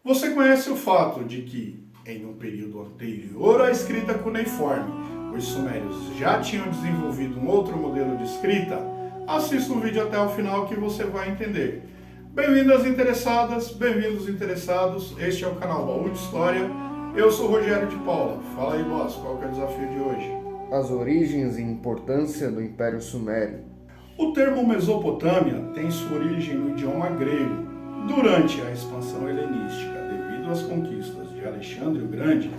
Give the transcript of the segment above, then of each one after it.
Você conhece o fato de que, em um período anterior à escrita cuneiforme, os sumérios já tinham desenvolvido um outro modelo de escrita? Assista o vídeo até o final que você vai entender. Bem-vindas interessadas, bem-vindos interessados, este é o canal Baú de História. Eu sou Rogério de Paula. Fala aí, boss, qual que é o desafio de hoje? As origens e importância do Império Sumério. O termo Mesopotâmia tem sua origem no idioma grego. Durante a expansão helenística, devido às conquistas de Alexandre o Grande,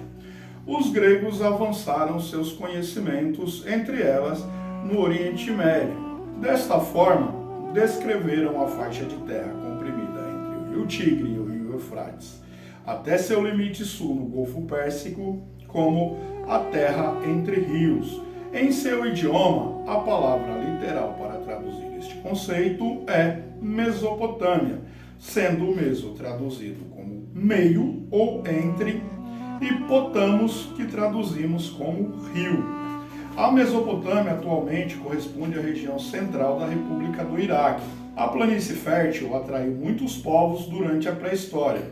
os gregos avançaram seus conhecimentos, entre elas, no Oriente Médio. Desta forma, descreveram a faixa de terra comprimida entre o rio Tigre e o rio Eufrates, até seu limite sul no Golfo Pérsico, como a terra entre rios. Em seu idioma, a palavra literal para traduzir este conceito é Mesopotâmia, sendo o meso traduzido como meio ou entre, e potamos, que traduzimos como rio. A Mesopotâmia atualmente corresponde à região central da República do Iraque. A planície fértil atraiu muitos povos durante a pré-história,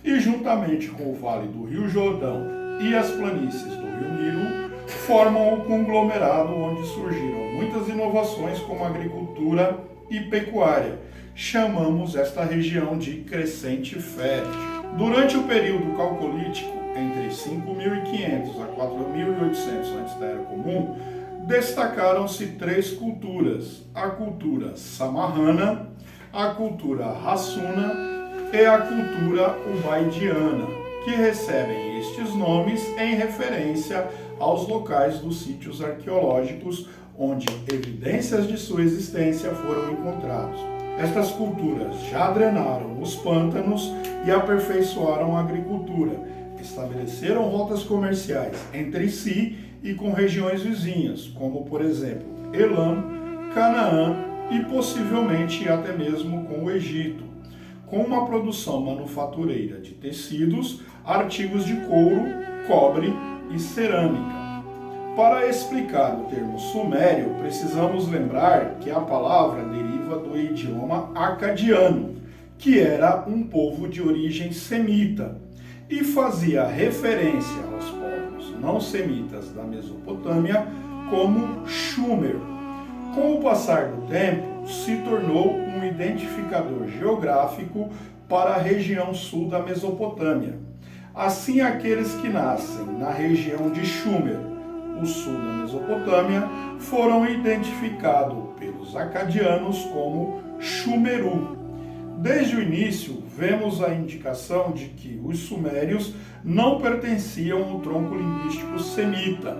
e juntamente com o Vale do Rio Jordão e as planícies do Rio Nilo, formam o conglomerado onde surgiram muitas inovações como agricultura e pecuária. Chamamos esta região de Crescente Fértil. Durante o período calcolítico, entre 5.500 a 4.800 antes da Era Comum, destacaram-se três culturas: a cultura samarrana, a cultura hassuna e a cultura ubaidiana, que recebem estes nomes em referência aos locais dos sítios arqueológicos onde evidências de sua existência foram encontrados. Estas culturas já drenaram os pântanos e aperfeiçoaram a agricultura, estabeleceram rotas comerciais entre si e com regiões vizinhas, como por exemplo Elam, Canaã e possivelmente até mesmo com o Egito, com uma produção manufatureira de tecidos, artigos de couro, cobre e cerâmica. Para explicar o termo sumério, precisamos lembrar que a palavra deriva do idioma acadiano, que era um povo de origem semita, e fazia referência aos povos não semitas da Mesopotâmia como Sumer. Com o passar do tempo, se tornou um identificador geográfico para a região sul da Mesopotâmia. Assim, aqueles que nascem na região de Sumer, o sul da Mesopotâmia, foram identificados pelos acadianos como Sumeru. Desde o início, vemos a indicação de que os sumérios não pertenciam ao tronco linguístico semita,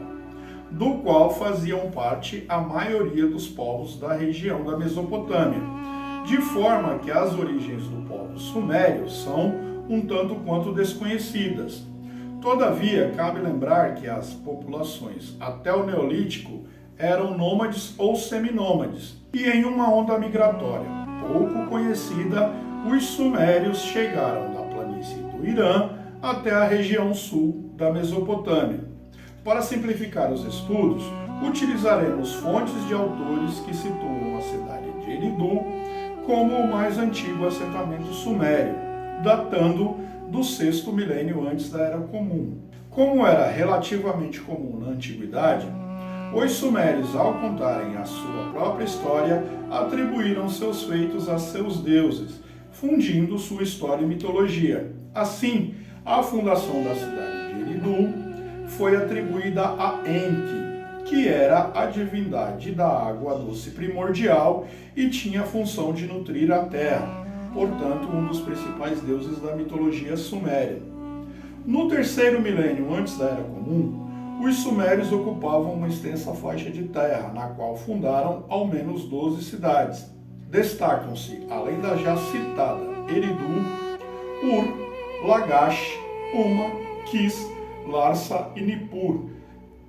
do qual faziam parte a maioria dos povos da região da Mesopotâmia, de forma que as origens do povo sumério são um tanto quanto desconhecidas. Todavia, cabe lembrar que as populações até o Neolítico eram nômades ou seminômades, e em uma onda migratória pouco conhecida, os sumérios chegaram da planície do Irã até a região sul da Mesopotâmia. Para simplificar os estudos, utilizaremos fontes de autores que situam a cidade de Eridu como o mais antigo assentamento sumério, datando do 6º milênio antes da Era Comum. Como era relativamente comum na antiguidade, os sumérios, ao contarem a sua própria história, atribuíram seus feitos a seus deuses, fundindo sua história e mitologia. Assim, a fundação da cidade de Eridu foi atribuída a Enki, que era a divindade da água doce primordial e tinha a função de nutrir a terra, portanto, um dos principais deuses da mitologia suméria. No 3º milênio antes da Era Comum, os sumérios ocupavam uma extensa faixa de terra, na qual fundaram ao menos 12 cidades. Destacam-se, além da já citada Eridu, Ur, Lagash, Uma, Kis, Larsa e Nippur,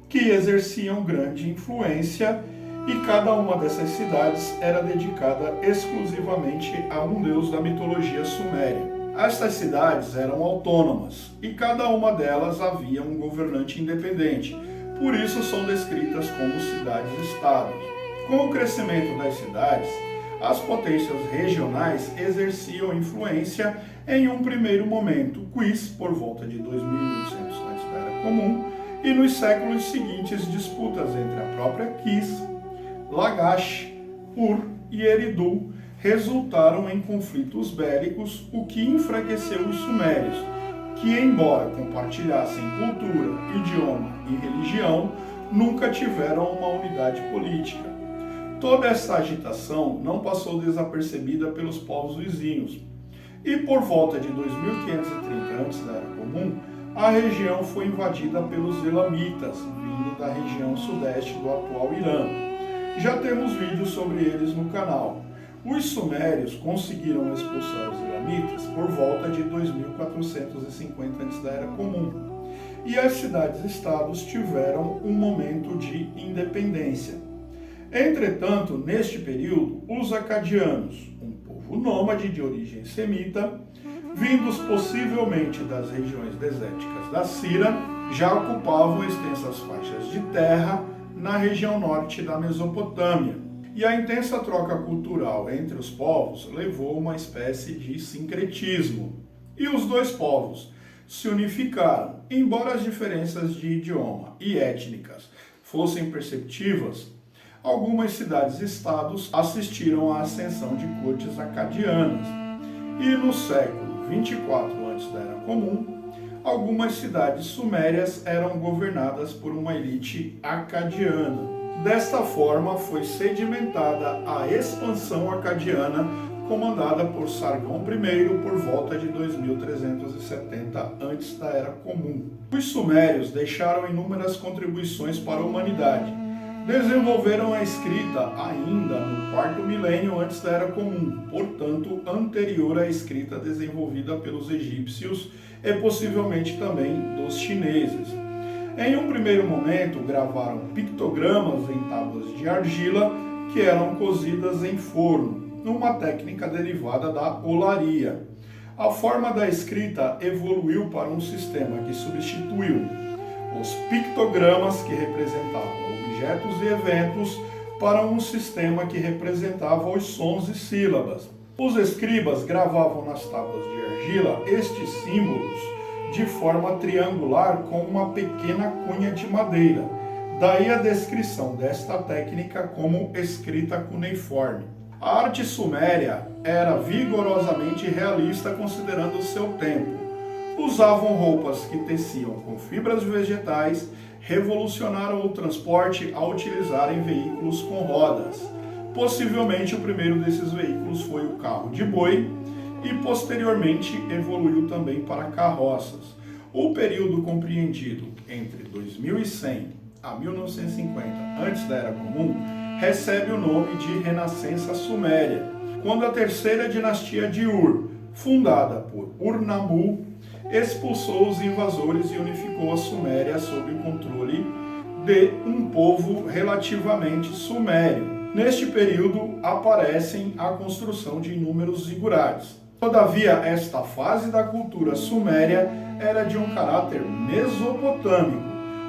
que exerciam grande influência, e cada uma dessas cidades era dedicada exclusivamente a um deus da mitologia suméria. Estas cidades eram autônomas, e cada uma delas havia um governante independente, por isso são descritas como cidades-estados. Com o crescimento das cidades, as potências regionais exerciam influência em um primeiro momento Quis, por volta de 2800 antes da Era Comum, e nos séculos seguintes disputas entre a própria Kis, Lagash, Ur e Eridu resultaram em conflitos bélicos, o que enfraqueceu os sumérios, que, embora compartilhassem cultura, idioma e religião, nunca tiveram uma unidade política. Toda essa agitação não passou desapercebida pelos povos vizinhos, e por volta de 2530 antes da Era Comum, a região foi invadida pelos Elamitas, vindo da região sudeste do atual Irã. Já temos vídeos sobre eles no canal. Os sumérios conseguiram expulsar os Elamitas por volta de 2450 antes da Era Comum, e as cidades-estados tiveram um momento de independência. Entretanto, neste período, os acadianos, um povo nômade de origem semita, vindos possivelmente das regiões desérticas da Síria, já ocupavam extensas faixas de terra na região norte da Mesopotâmia. E a intensa troca cultural entre os povos levou a uma espécie de sincretismo. E os dois povos se unificaram, embora as diferenças de idioma e étnicas fossem perceptíveis. Algumas cidades-estados assistiram à ascensão de cortes acadianas. E no século 24 antes da Era Comum, algumas cidades sumérias eram governadas por uma elite acadiana. Desta forma, foi sedimentada a expansão acadiana, comandada por Sargão I por volta de 2370 a.C. da Era Comum. Os sumérios deixaram inúmeras contribuições para a humanidade. Desenvolveram a escrita ainda no quarto milênio antes da Era Comum, portanto anterior à escrita desenvolvida pelos egípcios e possivelmente também dos chineses. Em um primeiro momento, gravaram pictogramas em tábuas de argila que eram cozidas em forno, uma técnica derivada da olaria. A forma da escrita evoluiu para um sistema que substituiu os pictogramas, que representavam objetos e eventos, para um sistema que representava os sons e sílabas. Os escribas gravavam nas tábuas de argila estes símbolos de forma triangular com uma pequena cunha de madeira. Daí a descrição desta técnica como escrita cuneiforme. A arte suméria era vigorosamente realista considerando o seu tempo. Usavam roupas que teciam com fibras vegetais, revolucionaram o transporte ao utilizarem veículos com rodas. Possivelmente o primeiro desses veículos foi o carro de boi, e posteriormente evoluiu também para carroças. O período compreendido entre 2100 a 1950 antes da Era Comum recebe o nome de Renascença Suméria, quando a terceira dinastia de Ur, fundada por Ur-Nammu, expulsou os invasores e unificou a Suméria sob o controle de um povo relativamente sumério. Neste período aparecem a construção de inúmeros zigurates. Todavia, esta fase da cultura suméria era de um caráter mesopotâmico,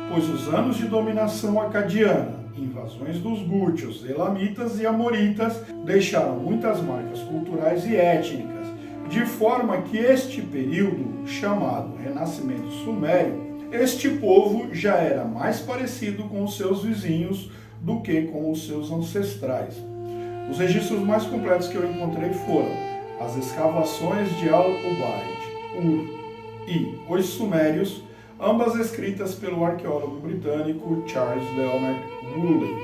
pois os anos de dominação acadiana, invasões dos gútios, elamitas e amoritas deixaram muitas marcas culturais e étnicas, de forma que este período, chamado Renascimento Sumério, este povo já era mais parecido com os seus vizinhos do que com os seus ancestrais. Os registros mais completos que eu encontrei foram as escavações de Al-Ubaid, Ur e os Sumérios, ambas escritas pelo arqueólogo britânico Charles Leonard Woolley.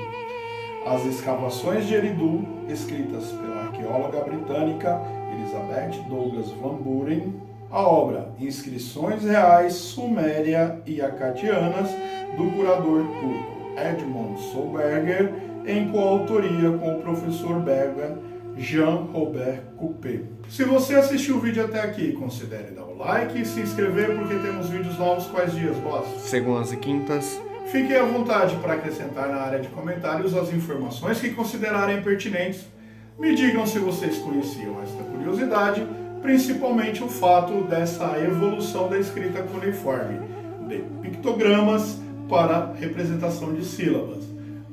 As escavações de Eridu, escritas pela arqueóloga britânica Elizabeth Douglas Van Buren. A obra Inscrições Reais Suméria e Acadianas, do curador turco Edmond Solberger, em coautoria com o professor belga Jean-Robert Coupé. Se você assistiu o vídeo até aqui, considere dar o like e se inscrever, porque temos vídeos novos quais dias, boss? Segundas e quintas. Fiquem à vontade para acrescentar na área de comentários as informações que considerarem pertinentes. Me digam se vocês conheciam esta curiosidade, principalmente o fato dessa evolução da escrita cuneiforme, de pictogramas para representação de sílabas.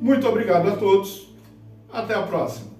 Muito obrigado a todos, até a próxima!